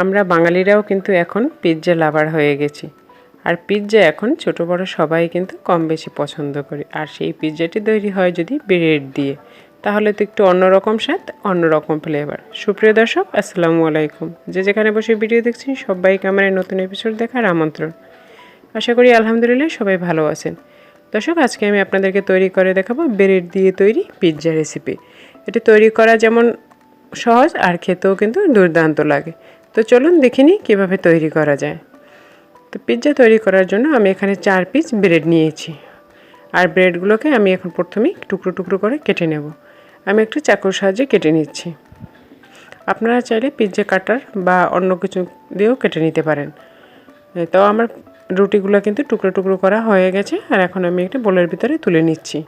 আমরা বাঙালিরাও কিন্তু এখন পিৎজা লাভার হয়ে গেছি। আর পিৎজা এখন ছোট বড় সবাই কিন্তু কম বেশি পছন্দ করে। আর সেই পিৎজাটি তৈরি হয় যদি ব্রেড দিয়ে, তাহলে তো একটু অন্যরকম স্বাদ, অন্যরকম ফ্লেভার। সুপ্রিয় দর্শক, আসসালামু আলাইকুম। যে যেখানে বসে ভিডিও দেখছেন সবাইকে আমার এই নতুন এপিসোড দেখার আমন্ত্রণ। আশা করি আলহামদুলিল্লাহ সবাই ভালো আছেন। দর্শক, আজকে আমি আপনাদেরকে তৈরি করে দেখাবো ব্রেড দিয়ে তৈরি পিৎজা রেসিপি। এটি তৈরি করা যেমন সহজ আর খেতেও কিন্তু দুর্দান্ত লাগে। তো চলুন দেখে নিই কীভাবে তৈরি করা যায়। তো পিৎজা তৈরি করার জন্য আমি এখানে 4 পিস ব্রেড নিয়েছি। আর ব্রেডগুলোকে আমি এখন প্রথমেই টুকরো টুকরো করে কেটে নেব। আমি একটু চাকুর সাহায্যে কেটে নিচ্ছি। আপনারা চাইলে পিৎজা কাটার বা অন্য কিছু দিয়েও কেটে নিতে পারেন। তো আমার রুটিগুলো কিন্তু টুকরো টুকরো করা হয়ে গেছে। আর এখন আমি একটা বোলের ভিতরে তুলে নিচ্ছি।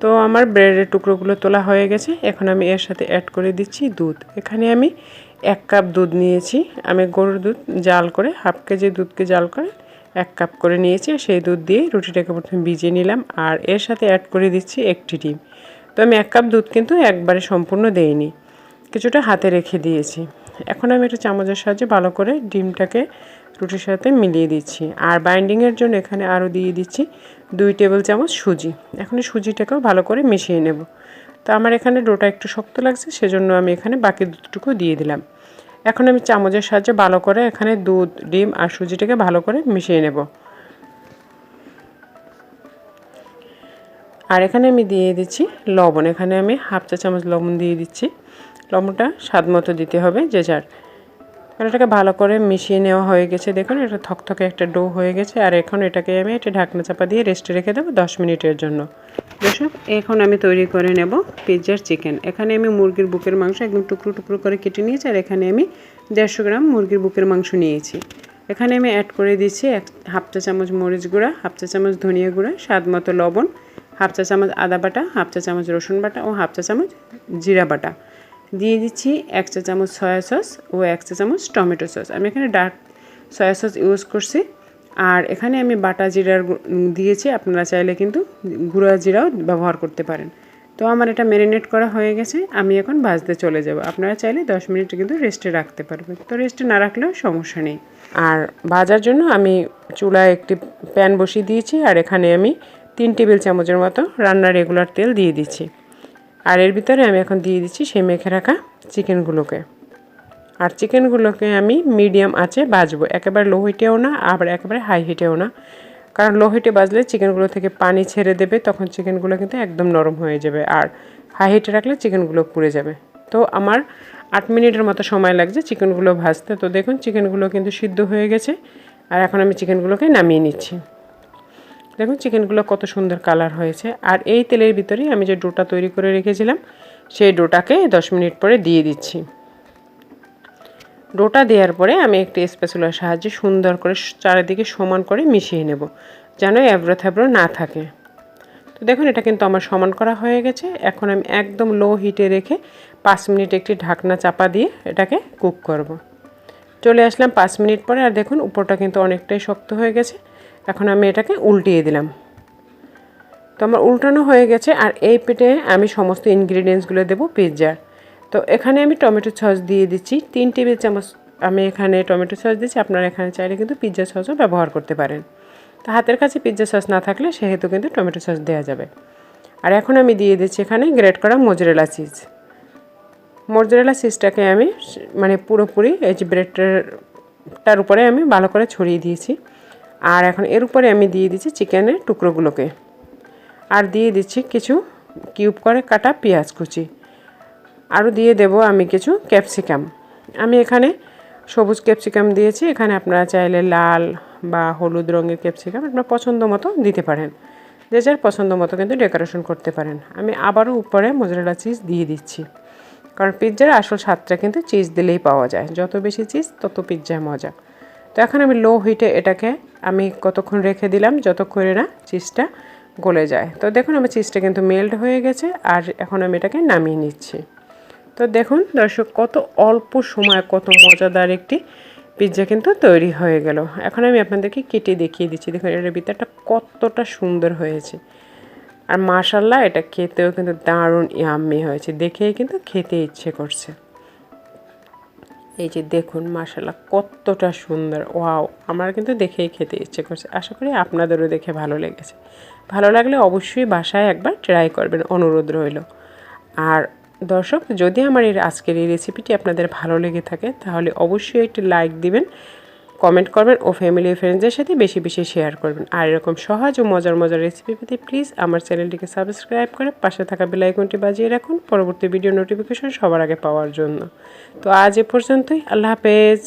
তো আমার ব্রেডের টুকরোগুলো তোলা হয়ে গেছে। এখন আমি এর সাথে অ্যাড করে দিচ্ছি দুধ। এখানে আমি 1 কাপ দুধ নিয়েছি। আমি গরুর দুধ জাল করে, হাফ কেজি দুধকে জাল করে 1 কাপ করে নিয়েছি। সেই দুধ দিয়ে রুটিটাকে প্রথমে ভিজিয়ে নিলাম। আর এর সাথে অ্যাড করে দিচ্ছি 1টি ডিম। তো আমি 1 কাপ দুধ কিন্তু একবারে সম্পূর্ণ দেইনি, কিছুটা হাতে রেখে দিয়েছি। এখন আমি একটা চামচের সাহায্যে ভালো করে ডিমটাকে রুটির সাথে মিলিয়ে দিচ্ছি। আর বাইন্ডিংয়ের জন্য এখানে আরও দিয়ে দিচ্ছি 2 টেবিল চামচ সুজি। এখন সুজিটাকেও ভালো করে মিশিয়ে নেব। তো আমার এখানে ডোটা একটু শক্ত লাগছে, সেজন্য আমি এখানে বাকি দুধটুকু দিয়ে দিলাম। এখন আমি চামচের সাহায্যে ভালো করে এখানে দুধ, ডিম আর সুজিটাকে ভালো করে মিশিয়ে নেব। আর এখানে আমি দিয়ে দিচ্ছি লবণ। এখানে আমি হাফ চা চামচ লবণ দিয়ে দিচ্ছি। লবণটা স্বাদ মতো দিতে হবে যে যার। এটাকে ভালো করে মিশিয়ে নেওয়া হয়ে গেছে। দেখুন, এটা থকথকে একটা ডো হয়ে গেছে। আর এখন এটাকে আমি একটা ঢাকনা চাপা দিয়ে রেস্টে রেখে দেবো 10 মিনিটের জন্য। দর্শক, এখন আমি তৈরি করে নেব পিৎজার চিকেন। এখানে আমি মুরগির বুকের মাংস একদম টুকরো টুকরো করে কেটে নিয়েছি। আর এখানে আমি 150 গ্রাম মুরগির বুকের মাংস নিয়েছি। এখানে আমি অ্যাড করে দিচ্ছি হাফ চা চামচ মরিচ গুঁড়া, হাফ চা চামচ ধনিয়া গুঁড়া, স্বাদ মতো লবণ, হাফ চা চামচ আদা বাটা, হাফ চা চামচ রসুন বাটা ও হাফ চা চামচ জিরা বাটা। দিয়ে দিচ্ছি 1 চা চামচ সয়া সস ও 1 চা চামচ টমেটো সস। আমি এখানে ডার্ক সয়া সস ইউজ করছি। আর এখানে আমি বাটা জিরার দিয়েছি, আপনারা চাইলে কিন্তু গুঁড়া জিরাও ব্যবহার করতে পারেন। তো আমার এটা ম্যারিনেট করা হয়ে গেছে। আমি এখন ভাজতে চলে যাব। আপনারা চাইলে 10 মিনিট কিন্তু রেস্টে রাখতে পারবেন। তো রেস্টে না রাখলেও সমস্যা নেই। আর ভাজার জন্য আমি চুলায় একটি প্যান বসিয়ে দিয়েছি। আর এখানে আমি 3 টেবিল চামচের মতো রান্নার রেগুলার তেল দিয়ে দিচ্ছি। আর এর ভিতরে আমি এখন দিয়ে দিচ্ছি সেই মেখে রাখা চিকেনগুলোকে। আর চিকেনগুলোকে আমি মিডিয়াম আঁচে ভাজবো, একেবারে লো হিটেও না, আবার একেবারে হাই হিটেও না। কারণ লো হিটে ভাজলে চিকেনগুলো থেকে পানি ছেড়ে দেবে, তখন চিকেনগুলো কিন্তু একদম নরম হয়ে যাবে। আর হাই হিটে রাখলে চিকেনগুলো পুড়ে যাবে। তো আমার 8 মিনিটের মতো সময় লাগছে চিকেনগুলো ভাজতে। তো দেখুন, চিকেনগুলো কিন্তু সিদ্ধ হয়ে গেছে। আর এখন আমি চিকেনগুলোকে নামিয়ে নিচ্ছি। দেখুন চিকেনগুলো কত সুন্দর কালার হয়েছে। আর এই তেলের ভিতরেই আমি যে ডোটা তৈরি করে রেখেছিলাম, সেই ডোটাকে 10 মিনিট পরে দিয়ে দিচ্ছি। ডোটা দেওয়ার পরে আমি একটি স্প্যাচুলার সাহায্যে সুন্দর করে চারিদিকে সমান করে মিশিয়ে নেব, যেন এবড়ো থেবড়ো না থাকে। তো দেখুন, এটা কিন্তু আমার সমান করা হয়ে গেছে। এখন আমি একদম লো হিটে রেখে 5 মিনিট একটি ঢাকনা চাপা দিয়ে এটাকে কুক করব। চলে আসলাম 5 মিনিট পরে। আর দেখুন উপরটা কিন্তু অনেকটাই শক্ত হয়ে গেছে। এখন আমি এটাকে উল্টিয়ে দিলাম। তো আমার উল্টানো হয়ে গেছে। আর এই পেটে আমি সমস্ত ইনগ্রিডিয়েন্টসগুলো দেবো পিৎজার। তো এখানে আমি টমেটো সস দিয়ে দিচ্ছি 3 টেবিল চামচ। আমি এখানে টমেটো সস দিচ্ছি। আপনারা এখানে চাইলে কিন্তু পিৎজা সসও ব্যবহার করতে পারেন। তো হাতের কাছে পিৎজা সস না থাকলে সেহেতু কিন্তু টমেটো সস দেওয়া যাবে। আর এখন আমি দিয়ে দিচ্ছি এখানে গ্রেট করা মোজারেলা চিজ। মোজারেলা চিজটাকে আমি পুরোপুরি এই যে ব্রেডটার উপরে আমি ভালো করে ছড়িয়ে দিয়েছি। আর এখন এর উপরে আমি দিয়ে দিচ্ছি চিকেনের টুকরোগুলোকে। আর দিয়ে দিচ্ছি কিছু কিউব করে কাটা পেঁয়াজ কুচি। আরও দিয়ে দেব আমি কিছু ক্যাপসিকাম। আমি এখানে সবুজ ক্যাপসিকাম দিয়েছি। এখানে আপনারা চাইলে লাল বা হলুদ রঙের ক্যাপসিকাম আপনার পছন্দ মতো দিতে পারেন। যে যার পছন্দ মতো কিন্তু ডেকোরেশন করতে পারেন। আমি আবারও উপরে মোজারেলা চিজ দিয়ে দিচ্ছি, কারণ পিৎজার আসল স্বাদটা কিন্তু চিজ দিলেই পাওয়া যায়। যত বেশি চিজ তত পিৎজায় মজা। তো এখন আমি লো হিটে এটাকে আমি কতক্ষণ রেখে দিলাম, যতক্ষণে না চিজটা গলে যায়। তো দেখুন, আমার চিজটা কিন্তু মেল্ট হয়ে গেছে। আর এখন আমি এটাকে নামিয়ে নিচ্ছি। তো দেখুন দর্শক, কত অল্প সময় কত মজাদার একটি পিৎজা কিন্তু তৈরি হয়ে গেল। এখন আমি আপনাদেরকে কেটে দেখিয়ে দিচ্ছি। দেখুন এটার ভিতরটা কতটা সুন্দর হয়েছে। আর মাশাআল্লাহ এটা খেতেও কিন্তু দারুণ ইয়াম্মি হয়েছে, দেখেই কিন্তু খেতে ইচ্ছে করছে। এই যে দেখুন মাশাআল্লাহ কতটা সুন্দর, ওয়াও, আমার কিন্তু দেখেই খেতে ইচ্ছে করছে। আশা করি আপনাদেরও দেখে ভালো লেগেছে। ভালো লাগলে অবশ্যই বাসায় একবার ট্রাই করবেন, অনুরোধ রইল। আর দর্শক, যদি আমার আজকের এই রেসিপিটি আপনাদের ভালো লেগে থাকে তাহলে অবশ্যই একটি লাইক দিবেন, কমেন্ট করবেন ও ফ্যামিলি ফ্রেন্ডসদের সাথে বেশি বেশি শেয়ার করবেন। আর এরকম সহজ ও মজার মজার রেসিপি পেতে প্লিজ আমার চ্যানেলটিকে সাবস্ক্রাইব করে পাশে থাকা বেল আইকনটি বাজিয়ে রাখুন পরবর্তী ভিডিও নোটিফিকেশন সবার আগে পাওয়ার জন্য। তো আজ এ পর্যন্তই, আল্লাহ হাফেজ।